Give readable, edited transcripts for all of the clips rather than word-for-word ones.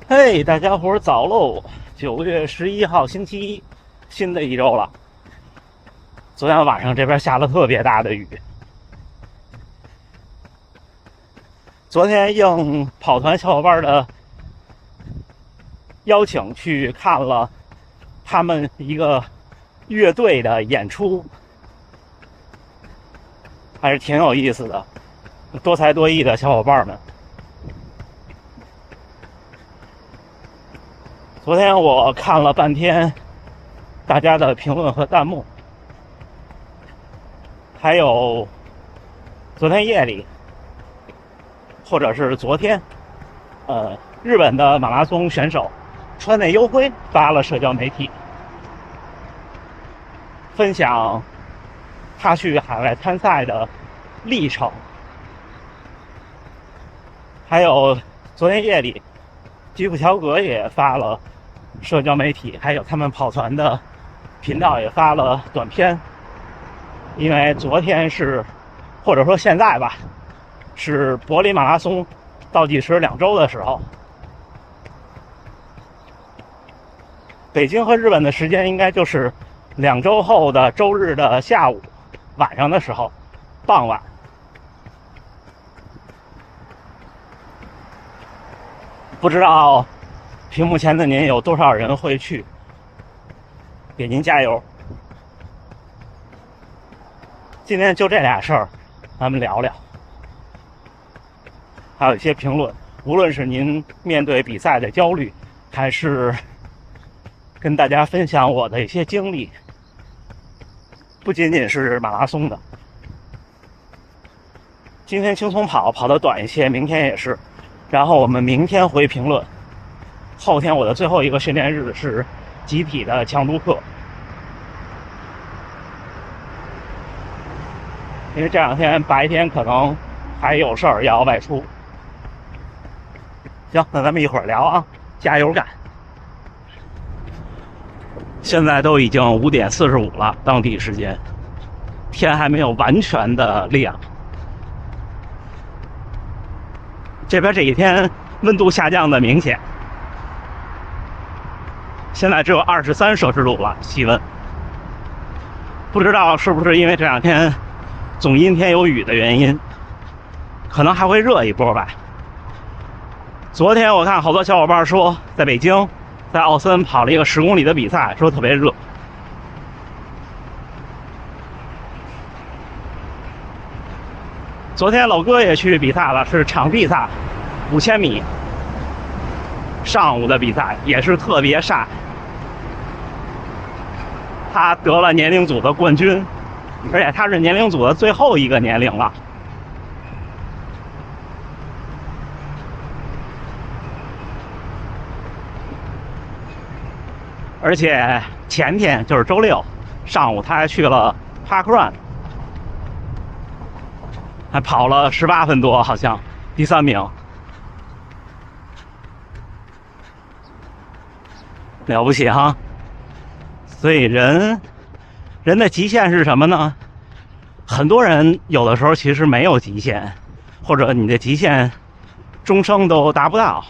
嘿，大家伙儿早喽！9月11号星期一，新的一周了。昨天晚上这边下了特别大的雨。昨天应跑团小伙伴的邀请去看了他们一个乐队的演出，还是挺有意思的，多才多艺的小伙伴们。昨天我看了半天大家的评论和弹幕，还有昨天夜里，或者是昨天，日本的马拉松选手川内优辉发了社交媒体，分享他去海外参赛的历程。还有昨天夜里，吉普乔格也发了社交媒体，还有他们跑团的频道也发了短片。因为昨天是，或者说现在吧，是柏林马拉松倒计时2周的时候，北京和日本的时间应该就是2周后的周日的下午晚上的时候，傍晚。不知道屏幕前的您有多少人会去，给您加油。今天就这俩事儿咱们聊聊，还有一些评论，无论是您面对比赛的焦虑，还是跟大家分享我的一些经历，不仅仅是马拉松的。今天轻松跑得短一些，明天也是，然后我们明天回评论。后天我的最后一个训练日是集体的强度课，因为这2天白天可能还有事儿要外出。行，那咱们一会儿聊啊，加油干！现在都已经5点45了，当地时间，天还没有完全的亮。这边这几天温度下降的明显，现在只有23摄氏度了，气温。不知道是不是因为这2天总阴天有雨的原因，可能还会热一波吧。昨天我看好多小伙伴说，在北京，在奥森跑了一个10公里的比赛，说特别热。昨天老哥也去比赛了，是场地赛，5000米，上午的比赛也是特别晒。他得了年龄组的冠军，而且他是年龄组的最后一个年龄了。而且前天就是周6上午，他还去了 Parkrun， 还跑了18分多，好像第3名，了不起哈！所以人的极限是什么呢？很多人有的时候其实没有极限，或者你的极限终生都达不到。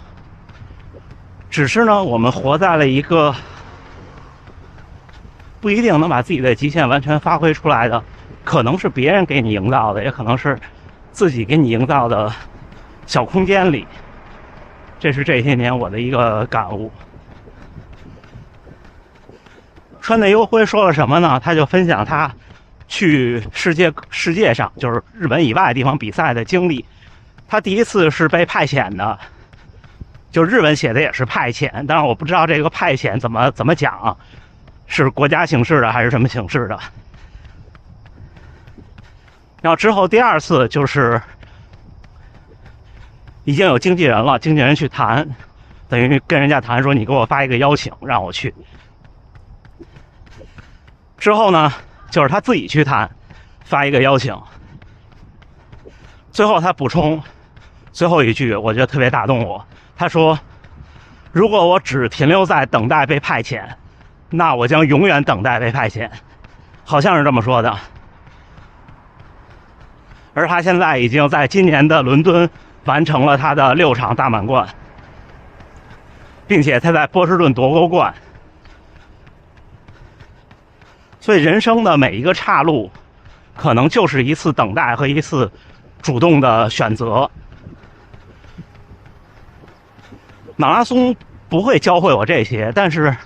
只是呢，我们活在了一个不一定能把自己的极限完全发挥出来的，可能是别人给你营造的，也可能是自己给你营造的小空间里。这是这些年我的一个感悟。川内优辉说了什么呢？他就分享他去世界上，就是日本以外的地方比赛的经历。他第一次是被派遣的，就日文写的也是派遣，但是我不知道这个派遣怎么讲，是国家形式的还是什么形式的。然后之后第2次就是已经有经纪人了，经纪人去谈，等于跟人家谈说你给我发一个邀请让我去。之后呢，就是他自己去谈，发一个邀请。最后他补充最后一句，我觉得特别打动我。他说：“如果我只停留在等待被派遣，那我将永远等待被派遣。”好像是这么说的。而他现在已经在今年的伦敦完成了他的6场大满贯。并且他在波士顿夺过冠。所以人生的每一个岔路，可能就是一次等待和一次主动的选择。马拉松不会教会我这些，但是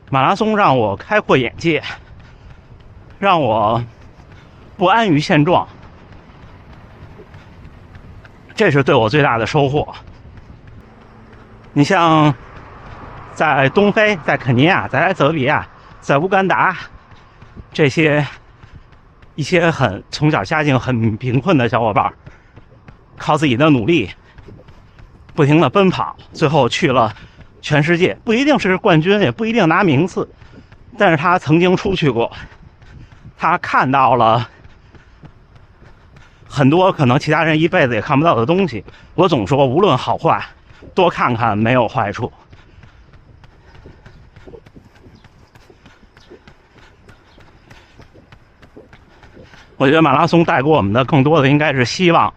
马拉松让我开阔眼界，让我不安于现状，这是对我最大的收获。你像在东非、在肯尼亚、在埃塞俄比亚、在乌干达，这些一些从小家境很贫困的小伙伴，靠自己的努力不停的奔跑，最后去了全世界，不一定是冠军，也不一定拿名次，但是他曾经出去过，他看到了很多可能其他人一辈子也看不到的东西。我总说无论好坏，多看看没有坏处。我觉得马拉松带给我们的更多的应该是希望，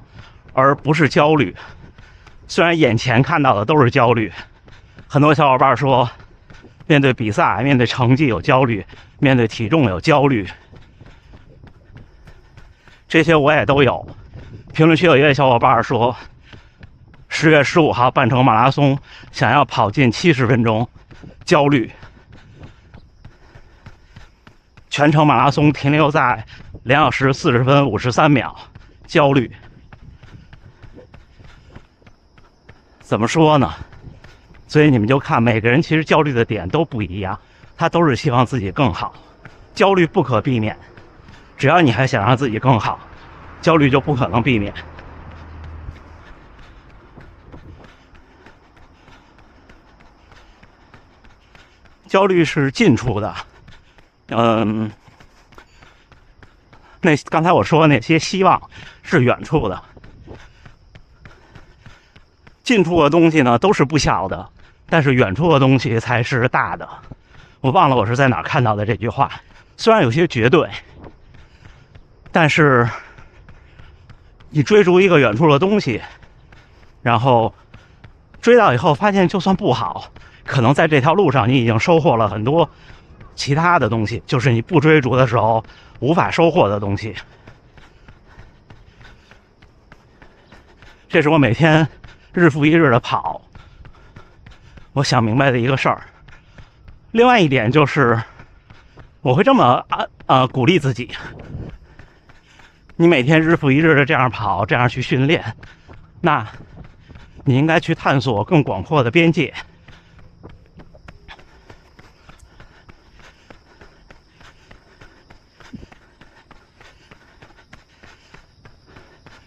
而不是焦虑。虽然眼前看到的都是焦虑，很多小伙伴说面对比赛、面对成绩有焦虑，面对体重有焦虑，这些我也都有。评论区有一位小伙伴说10月15号半程马拉松想要跑进70分钟，焦虑。全程马拉松停留在2小时40分53秒，焦虑。怎么说呢？所以你们就看每个人其实焦虑的点都不一样，他都是希望自己更好。焦虑不可避免，只要你还想让自己更好，焦虑就不可能避免。焦虑是近处的，那刚才我说的那些希望是远处的。近处的东西呢都是不小的，但是远处的东西才是大的。我忘了我是在哪儿看到的这句话，虽然有些绝对，但是你追逐一个远处的东西，然后追到以后发现就算不好，可能在这条路上你已经收获了很多其他的东西，就是你不追逐的时候无法收获的东西。这是我每天日复一日的跑，我想明白的一个事儿。另外一点就是，我会这么鼓励自己：你每天日复一日的这样跑，这样去训练，那你应该去探索更广阔的边界。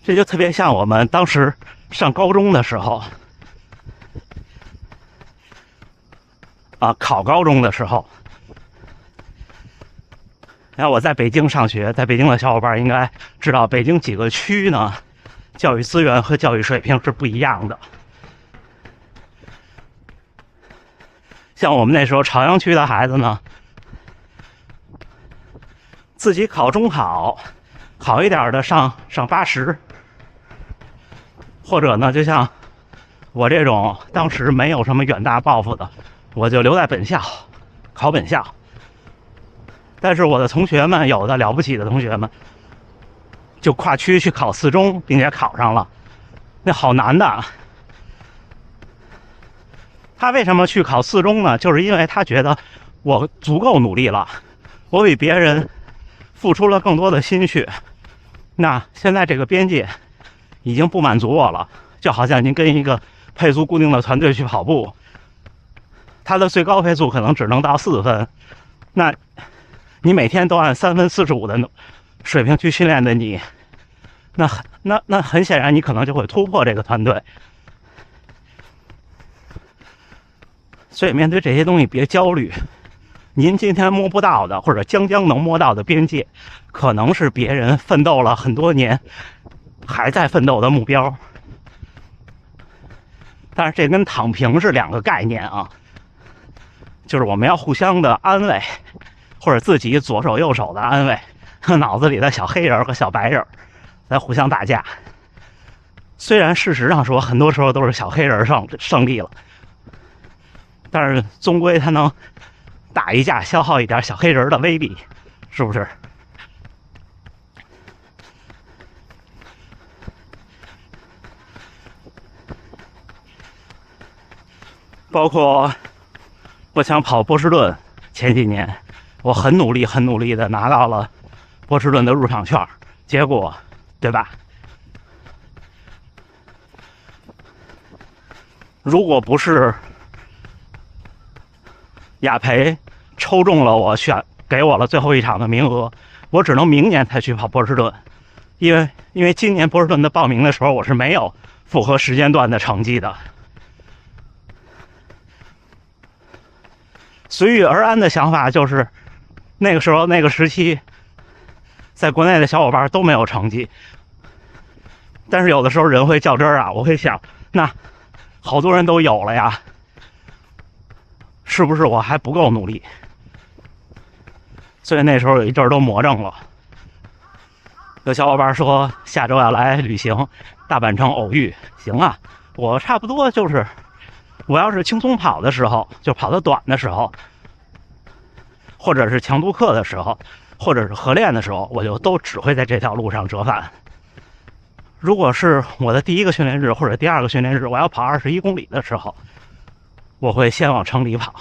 这就特别像我们当时上高中的时候，考高中的时候。然后我在北京上学，在北京的小伙伴应该知道，北京几个区呢，教育资源和教育水平是不一样的。像我们那时候朝阳区的孩子呢，自己考中考，好一点的上80，或者呢，就像我这种当时没有什么远大抱负的，我就留在本校，考本校。但是我的同学们，有的了不起的同学们，就跨区去考4中，并且考上了，那好难的。他为什么去考4中呢？就是因为他觉得我足够努力了，我比别人付出了更多的心血，那现在这个边界已经不满足我了。就好像您跟一个配速固定的团队去跑步，他的最高配速可能只能到4分，那你每天都按3分45的水平去训练的你，那很显然你可能就会突破这个团队。所以面对这些东西别焦虑，您今天摸不到的或者将能摸到的边界，可能是别人奋斗了很多年还在奋斗的目标。但是这跟躺平是2个概念啊，就是我们要互相的安慰，或者自己左手右手的安慰，脑子里的小黑人和小白人在互相打架。虽然事实上说很多时候都是小黑人胜利了，但是终归它能打一架，消耗一点小黑人的威力，是不是？包括我想跑波士顿，前几年我很努力的拿到了波士顿的入场券，结果，对吧？如果不是雅培抽中了我给我了最后一场的名额，我只能明年才去跑波士顿，因为今年波士顿的报名的时候我是没有符合时间段的成绩的。随遇而安的想法就是，那个时候那个时期，在国内的小伙伴都没有成绩，但是有的时候人会较真儿啊，我会想，那好多人都有了呀，是不是我还不够努力？所以那时候有一阵儿都魔怔了。有小伙伴说下周要来旅行，大阪城偶遇，行啊，我差不多就是。我要是轻松跑的时候，就跑得短的时候，或者是强度课的时候，或者是合练的时候，我就都只会在这条路上折返。如果是我的第一个训练日或者第二个训练日，我要跑21公里的时候，我会先往城里跑，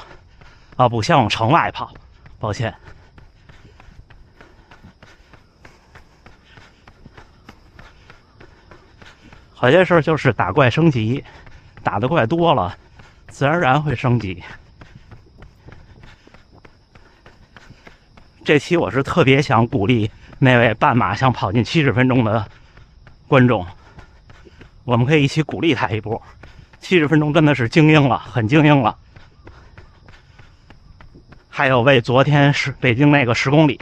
不，先往城外跑，抱歉。好些事就是打怪升级，打的怪多了。自然而然会升级。这期我是特别想鼓励那位半马想跑进70分钟的观众，我们可以一起鼓励他一波。70分钟真的是精英了，很精英了。还有为昨天北京那个10公里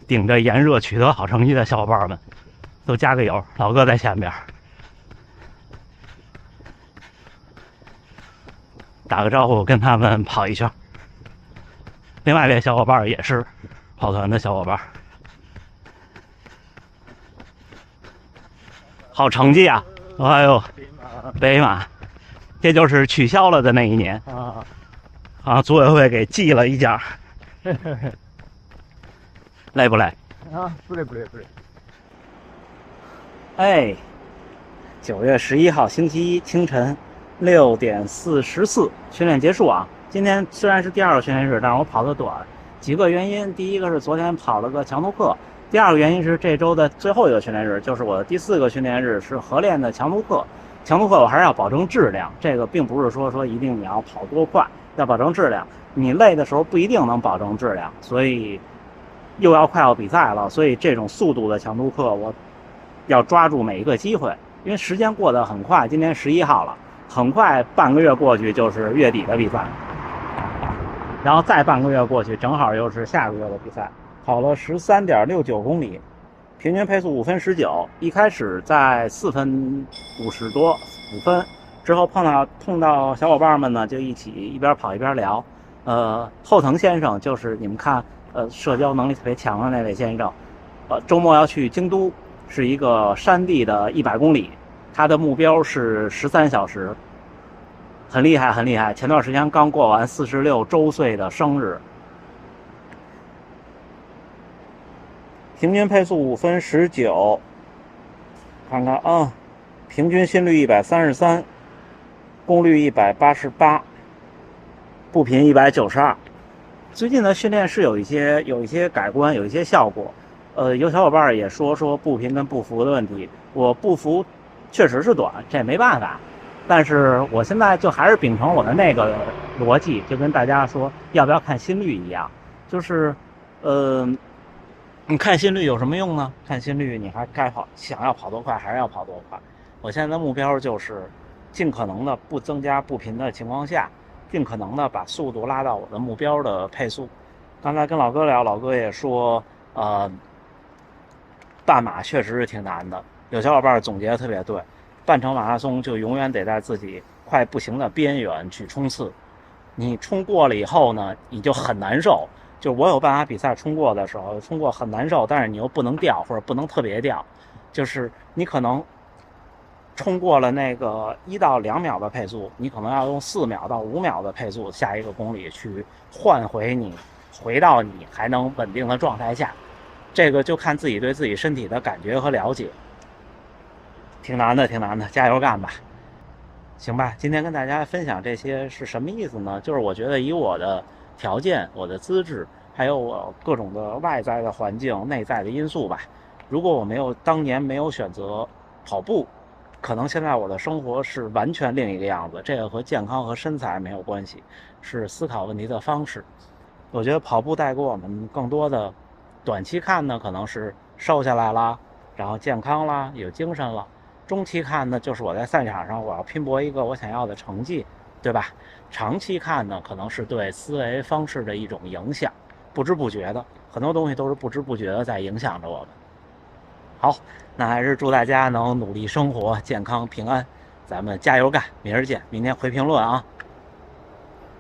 顶着炎热取得好成绩的小伙伴们，都加个油，老哥在前边。打个招呼，跟他们跑一圈。另外一位小伙伴也是跑团的小伙伴，好成绩啊！哎呦，北马，这就是取消了的那一年组委会给记了一件，累不累？不累。哎，9月11号星期一清晨6点44训练结束啊。今天虽然是第2个训练日，但是我跑得短，几个原因。第一个是昨天跑了个强度课，第二个原因是这周的最后一个训练日，就是我的第4个训练日是合练的强度课。强度课我还是要保证质量，这个并不是说一定你要跑多快，要保证质量。你累的时候不一定能保证质量，所以又要快要比赛了，所以这种速度的强度课我要抓住每一个机会，因为时间过得很快，今天11号了。很快半个月过去就是月底的比赛，然后再半个月过去正好又是下个月的比赛。跑了13.69公里，平均配速5分19，一开始在4分50多5分，之后碰到小伙伴们呢，就一起一边跑一边聊。后藤先生就是你们看社交能力特别强的那位先生，周末要去京都，是一个山地的100公里，他的目标是13小时，很厉害很厉害。前段时间刚过完46周岁的生日，平均配速5分19，看看啊，平均心率133，功率188，步频192。最近的训练是有一些改观，有一些效果。有小伙伴也说步频跟步幅的问题，我步幅确实是短，这没办法。但是我现在就还是秉承我的那个逻辑，就跟大家说要不要看心率一样，就是你看心率有什么用呢？看心率你还该想要跑多快还是要跑多快。我现在的目标就是尽可能的不增加步频的情况下，尽可能的把速度拉到我的目标的配速。刚才跟老哥聊，老哥也说半马确实是挺难的，有小伙伴总结的特别对，半程马拉松就永远得在自己快不行的边缘去冲刺，你冲过了以后呢，你就很难受。就我有半马比赛冲过的时候，冲过很难受，但是你又不能掉或者不能特别掉，就是你可能冲过了那个1到2秒的配速，你可能要用4秒到5秒的配速下1个公里去换回你回到你还能稳定的状态下。这个就看自己对自己身体的感觉和了解，挺难的，加油干吧。行吧，今天跟大家分享这些是什么意思呢？就是我觉得以我的条件、我的资质，还有我各种的外在的环境、内在的因素吧，如果我当年没有选择跑步，可能现在我的生活是完全另一个样子。这个和健康和身材没有关系，是思考问题的方式。我觉得跑步带给我们更多的，短期看呢可能是瘦下来啦，然后健康啦，有精神了。中期看呢，就是我在赛场上我要拼搏一个我想要的成绩，对吧？长期看呢，可能是对思维方式的一种影响，不知不觉的，很多东西都是不知不觉的在影响着我们。好，那还是祝大家能努力生活，健康平安，咱们加油干，明儿见，明天回评论啊。